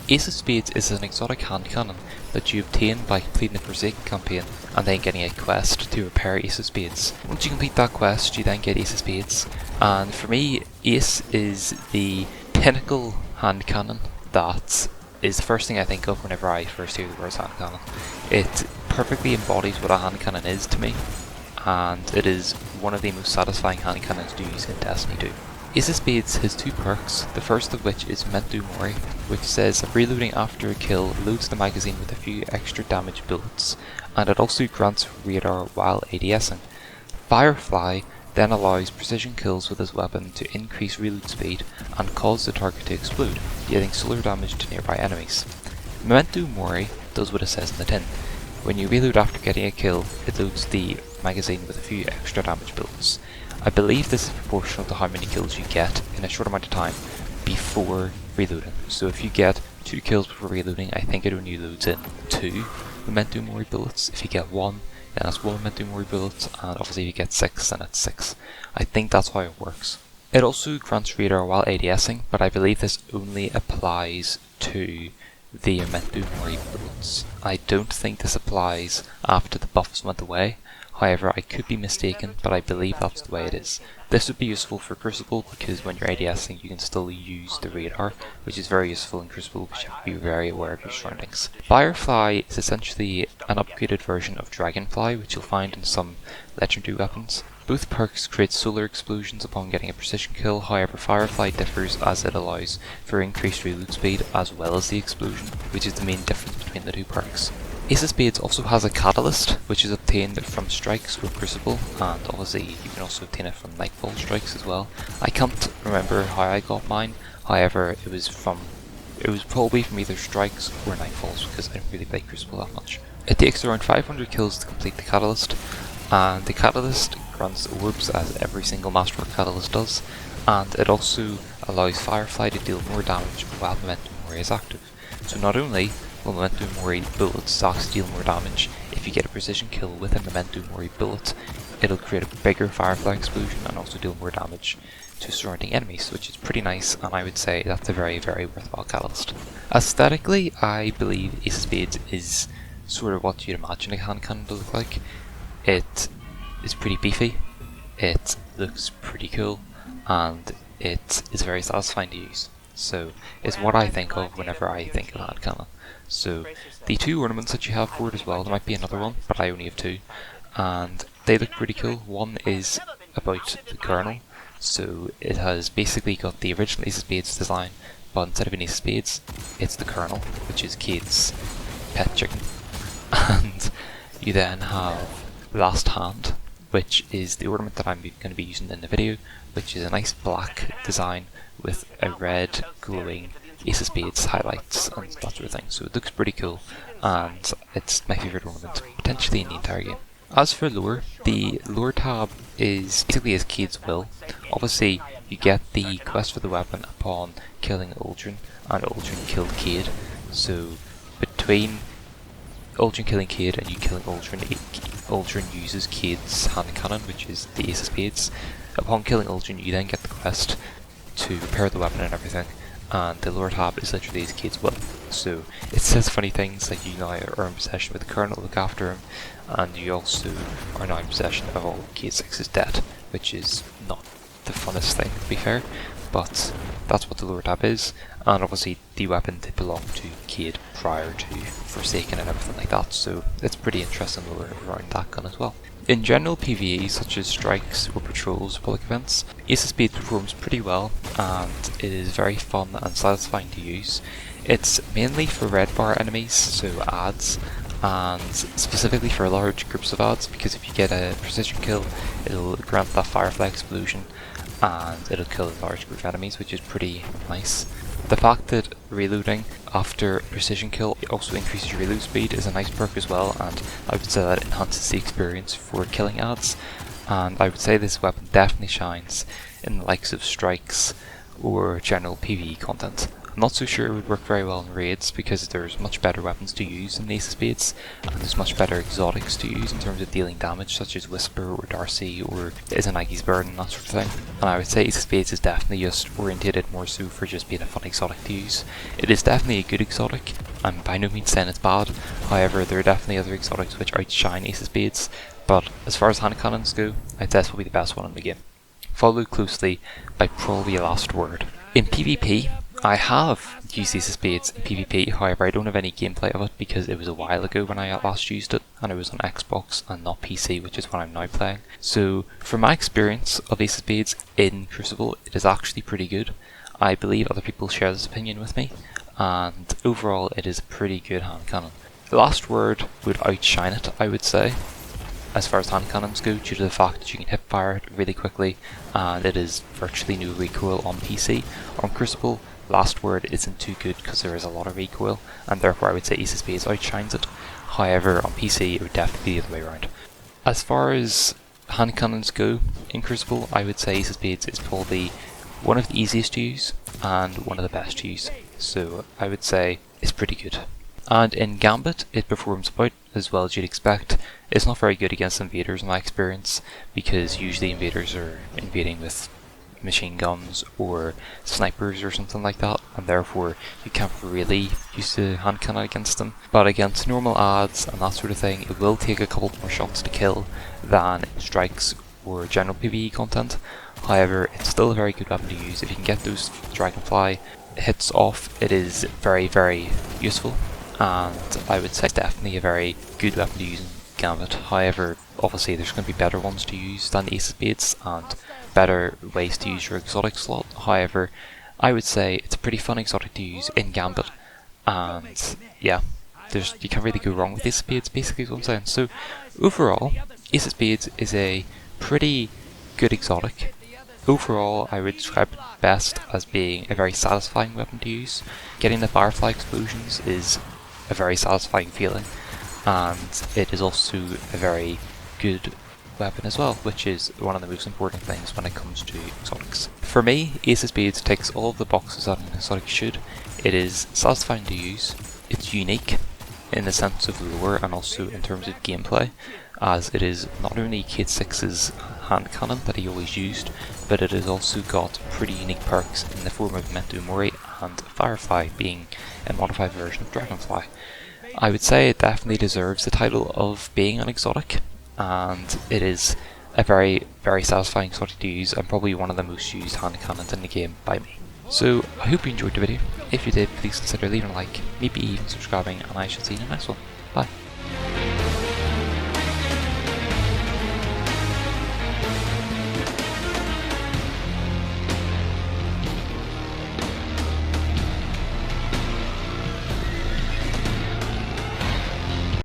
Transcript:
Ace of Spades is an exotic hand cannon that you obtain by completing the Forsaken campaign and then getting a quest to repair Ace of Spades. Once you complete that quest, you then get Ace of Spades, and for me, Ace is the pinnacle hand cannon that is the first thing I think of whenever I first hear the word hand cannon. It perfectly embodies what a hand cannon is to me, and it is one of the most satisfying hand cannons to use in Destiny 2. Ace of Spades has two perks, the first of which is Memento Mori, which says that reloading after a kill loads the magazine with a few extra damage bullets, and it also grants radar while ADSing. Firefly then allows precision kills with his weapon to increase reload speed and cause the target to explode, dealing solar damage to nearby enemies. Memento Mori does what it says in the tin. When you reload after getting a kill, it loads the magazine with a few extra damage bullets. I believe this is proportional to how many kills you get in a short amount of time before reloading. So if you get 2 kills before reloading, I think it only loads in 2 Memento Mori bullets. If you get 1, then that's 1 Memento Mori bullet, and obviously if you get 6, then it's 6. I think that's how it works. It also grants radar while ADSing, but I believe this only applies to the Memento Mori bullets. I don't think this applies after the buffs went away. However, I could be mistaken, but I believe that's the way it is. This would be useful for Crucible because when you're ADSing you can still use the radar, which is very useful in Crucible because you have to be very aware of your surroundings. Firefly is essentially an upgraded version of Dragonfly, which you'll find in some legendary weapons. Both perks create solar explosions upon getting a precision kill, however Firefly differs as it allows for increased reload speed as well as the explosion, which is the main difference between the two perks. Ace of Spades also has a catalyst, which is obtained from strikes or Crucible, and obviously you can also obtain it from Nightfall strikes as well. I can't remember how I got mine, however it was probably from either strikes or Nightfalls because I don't really play Crucible that much. It takes around 500 kills to complete the catalyst, and the catalyst grants orbs as every single Masterwork catalyst does, and it also allows Firefly to deal more damage while Memento Mori is active. So not only will Memento Mori bullets actually deal more damage, if you get a precision kill with a Memento Mori bullet, it'll create a bigger Firefly explosion and also deal more damage to surrounding enemies, which is pretty nice, and I would say that's a very, very worthwhile catalyst. Aesthetically, I believe Ace of Spades is sort of what you'd imagine a hand cannon to look like. It is pretty beefy, it looks pretty cool, and it is very satisfying to use. So it's what I think of whenever I think of hand cannon. So the 2 ornaments that you have for it as well, there might be another one, but I only have 2, and they look pretty cool. One is about the Colonel, so it has basically got the original Ace of Spades design, but instead of an Ace of Spades, it's the Colonel, which is Cade's pet chicken. And you then have Last Hand, which is the ornament that I'm going to be using in the video, which is a nice black design with a red glowing Ace of Spades highlights and that sort of thing, so it looks pretty cool, and it's my favourite ornament, potentially in the entire game. As for lore, the lore tab is basically as Cade's will. Obviously, you get the quest for the weapon upon killing Uldren, and Uldren killed Cade, so between Uldren killing Cade and you killing Uldren, Uldren uses Cade's hand cannon, which is the Ace of Spades. Upon killing Uldren, you then get the quest to repair the weapon and everything, and the lore tab is literally as Cade's will. So it says funny things like you now are in possession with the Colonel to look after him, and you also are now in possession of all Cade 6's debt, which is not the funnest thing, to be fair, but that's what the lore tab is, and obviously the weapon did belong to Cade prior to Forsaken and everything like that, so it's pretty interesting lore around that gun as well. In general PvE, such as strikes or patrols or public events, Ace of Spades performs pretty well, and it is very fun and satisfying to use. It's mainly for red bar enemies, so adds, and specifically for large groups of adds, because if you get a precision kill, it'll grant that Firefly explosion, and it'll kill a large group of enemies, which is pretty nice. The fact that reloading after precision kill also increases your reload speed is a nice perk as well, and I would say that enhances the experience for killing adds, and I would say this weapon definitely shines in the likes of strikes or general PvE content. I'm not so sure it would work very well in raids because there's much better weapons to use in Ace of Spades, and there's much better exotics to use in terms of dealing damage, such as Whisper or Darcy or Izanagi's Burden, that sort of thing. And I would say Ace of Spades is definitely just orientated more so for just being a fun exotic to use. It is definitely a good exotic, I'm by no means saying it's bad, however there are definitely other exotics which outshine Ace of Spades, but as far as hand cannons go, I'd say that's probably the best one in the game. Followed closely by probably Last Word. In PvP, I have used Ace of Spades in PvP, however I don't have any gameplay of it because it was a while ago when I last used it, and it was on Xbox and not PC, which is what I'm now playing. So from my experience of Ace of Spades in Crucible, it is actually pretty good. I believe other people share this opinion with me, and overall it is a pretty good hand cannon. The Last Word would outshine it, I would say, as far as hand cannons go, due to the fact that you can hip fire it really quickly and it is virtually no recoil on PC. On Crucible, Last Word isn't too good because there is a lot of recoil, and therefore I would say Ace of Spades outshines it. However, on PC it would definitely be the other way around. As far as hand cannons go in Crucible, I would say Ace of Spades is probably one of the easiest to use and one of the best to use, so I would say it's pretty good. And in Gambit, it performs about as well as you'd expect. It's not very good against invaders in my experience, because usually invaders are invading with machine guns or snipers or something like that, and therefore you can't really use the hand cannon against them. But against normal adds and that sort of thing, it will take a couple more shots to kill than in strikes or general PvE content. However, it's still a very good weapon to use. If you can get those Dragonfly hits off, it is very, very useful, and I would say it's definitely a very good weapon to use in Gambit. However, obviously there's going to be better ones to use than Ace of Spades and better ways to use your exotic slot. However, I would say it's a pretty fun exotic to use in Gambit, and yeah, you can't really go wrong with Ace of Spades, basically is what I'm saying. So overall, Ace of Spades is a pretty good exotic. Overall, I would describe it best as being a very satisfying weapon to use. Getting the Firefly explosions is a very satisfying feeling, and it is also a very good weapon as well, which is one of the most important things when it comes to exotics. For me, Ace of Spades ticks all of the boxes that an exotic should. It is satisfying to use, it's unique in the sense of lore and also in terms of gameplay, as it is not only Kate 6's hand cannon that he always used, but it has also got pretty unique perks in the form of Memento Mori and Firefly being a modified version of Dragonfly. I would say it definitely deserves the title of being an exotic, and it is a very, very satisfying exotic to use and probably one of the most used hand cannons in the game by me. So I hope you enjoyed the video. If you did, please consider leaving a like, maybe even subscribing, and I shall see you in the next one. Bye.